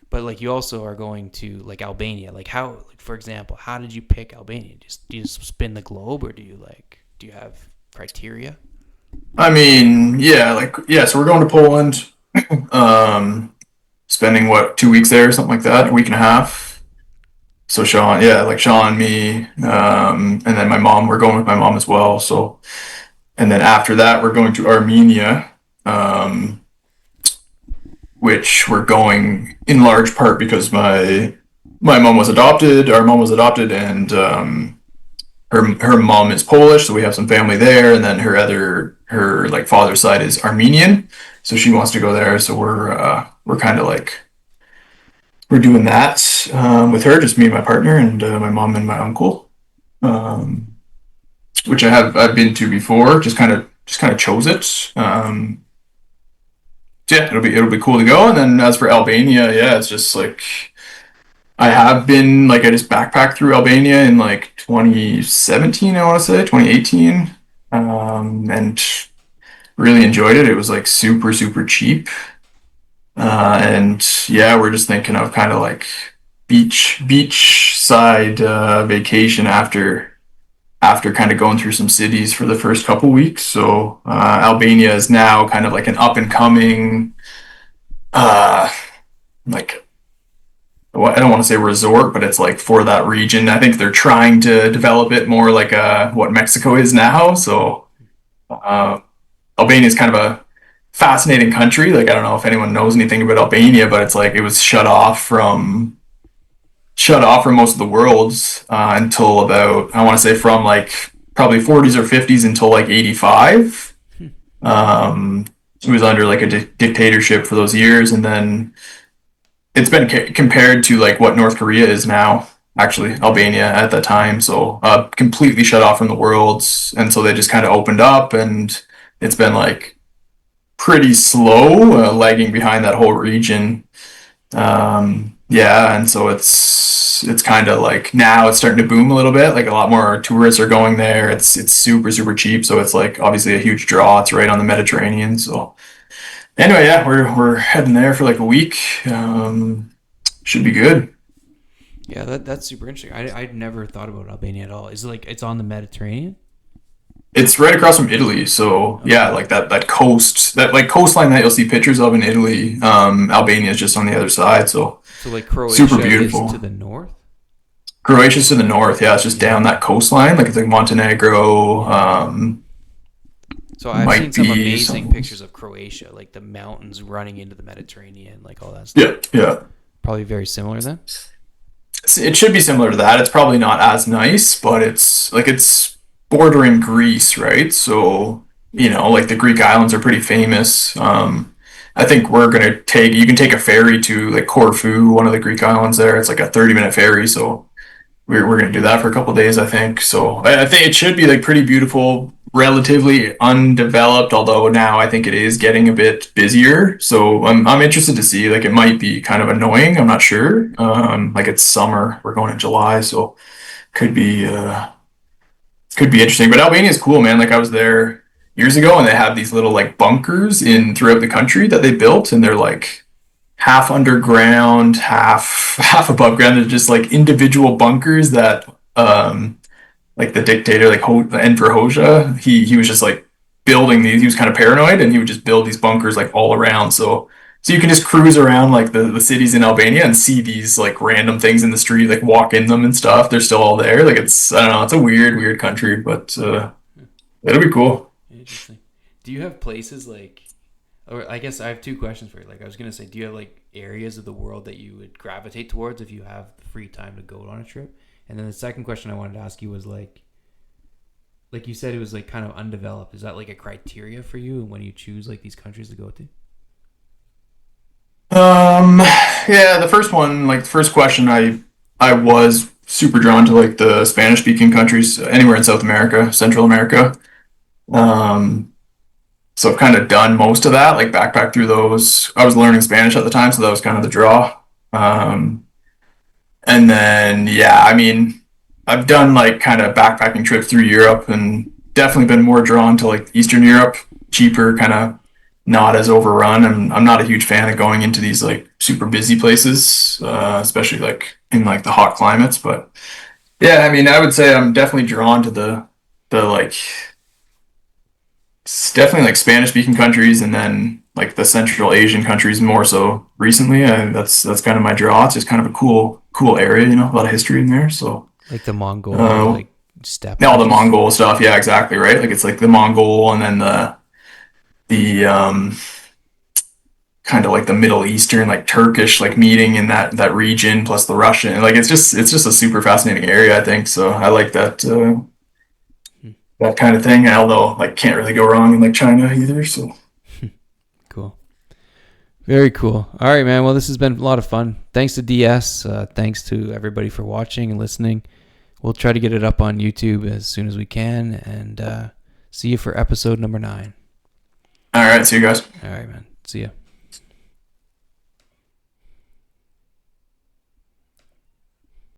But like you also are going to like Albania. Like how, like for example, how did you pick Albania? Do you just spin the globe, or do you have criteria? I mean, yeah, so we're going to Poland. Spending what 2 weeks there, something like that, a week and a half. So Sean, me, and then my mom. We're going with my mom as well. So, and then after that, we're going to Armenia, which we're going in large part because my mom was adopted. Our mom was adopted, and her mom is Polish, so we have some family there. And then her like father's side is Armenian, so she wants to go there. So we're kind of like we're doing that with her, just me and my partner, and my mom and my uncle, which I've been to before. Just kind of chose it. Yeah, it'll be cool to go. And then as for Albania, yeah, it's just like I have been like I just backpacked through Albania in like 2017, I want to say 2018, and really enjoyed it. It was like super super cheap, and yeah, we're just thinking of kind of like beach side vacation after kind of going through some cities for the first couple weeks. So Albania is now kind of like an up and coming, like well, I don't want to say resort, but it's like for that region. I think they're trying to develop it more like what Mexico is now. So uh, Albania is kind of a fascinating country. Like I don't know if anyone knows anything about Albania, but it's like it was shut off from most of the world until about I want to say from like probably 40s or 50s until like 85. It was under like a dictatorship for those years, and then it's been compared to like what North Korea is now. Actually, Albania at that time, so completely shut off from the world, and so they just kind of opened up, and it's been like pretty slow, lagging behind that whole region. Yeah, and so it's kind of like now it's starting to boom a little bit. Like a lot more tourists are going there. It's super cheap, so it's like obviously a huge draw. It's right on the Mediterranean. So anyway, yeah, we're heading there for like a week. Should be good. Yeah, that's super interesting. I'd never thought about Albania at all. Is it like it's on the Mediterranean? It's right across from Italy, so yeah, like that coast, that like coastline that you'll see pictures of in Italy. Albania is just on the other side, so So like super Croatia is beautiful. to the north? Croatia's to the north, yeah, it's just Yeah. down that coastline, like it's like Montenegro. So I've Might seen some be amazing some. pictures of Croatia, like the mountains running into the Mediterranean, like all that stuff. Yeah, yeah. Probably very similar then. It should be similar to that. It's probably not as nice, but it's bordering Greece, right? So like the Greek islands are pretty famous. I think we're gonna take you can take a ferry to like Corfu, one of the Greek islands there. It's like a 30-minute ferry, so we're gonna do that for a couple of days, I think. So I think it should be like pretty beautiful, relatively undeveloped. Although now I think it is getting a bit busier. So I'm interested to see. Like it might be kind of annoying. I'm not sure. Like it's summer. We're going in July, so could be could be interesting. But Albania is cool, man. Like I was there years ago, and they have these little like bunkers in throughout the country that they built, and they're like half underground, half above ground. They're just like individual bunkers that like the dictator, like Enver Hoxha, he was just like building these. He was kind of paranoid, and he would just build these bunkers like all around. So you can just cruise around like the cities in Albania and see these like random things in the street, like walk in them and stuff. They're still all there. Like it's I don't know. It's a weird country, but it'll be cool. Interesting. Do you have places like, or I guess I have two questions for you. Like I was gonna say, do you have like areas of the world that you would gravitate towards if you have the free time to go on a trip? And then the second question I wanted to ask you was like you said, it was like kind of undeveloped. Is that like a criteria for you when you choose like these countries to go to? Um, yeah, the first one, like the first question, I was super drawn to like the Spanish speaking countries anywhere in South America, Central America. Um, so I've kind of done most of that, like backpack through those. I was learning Spanish at the time, so that was kind of the draw. Um, and then yeah, I mean, I've done like kind of backpacking trips through Europe and definitely been more drawn to like Eastern Europe, cheaper, kind of not as overrun. I'm not a huge fan of going into these like super busy places, especially like in like the hot climates. But yeah, I mean, I would say I'm definitely drawn to the like definitely like Spanish speaking countries, and then like the Central Asian countries more so recently. That's kind of my draw. It's just kind of a cool area, a lot of history in there. So Like the Mongol uh, like steppe all the countries? Mongol stuff, yeah, exactly, right. Like it's like the Mongol, and then the kind of like the Middle Eastern, like Turkish, like meeting in that region, plus the Russian. Like it's just a super fascinating area, I think. So I like Hmm. that kind of thing. Although like can't really go wrong in like China either. So Cool. Very cool. All right, man. Well, this has been a lot of fun. Thanks to DS. Thanks to everybody for watching and listening. We'll try to get it up on YouTube as soon as we can. And see you for episode number 9. all right, see you guys. All right, man. See ya.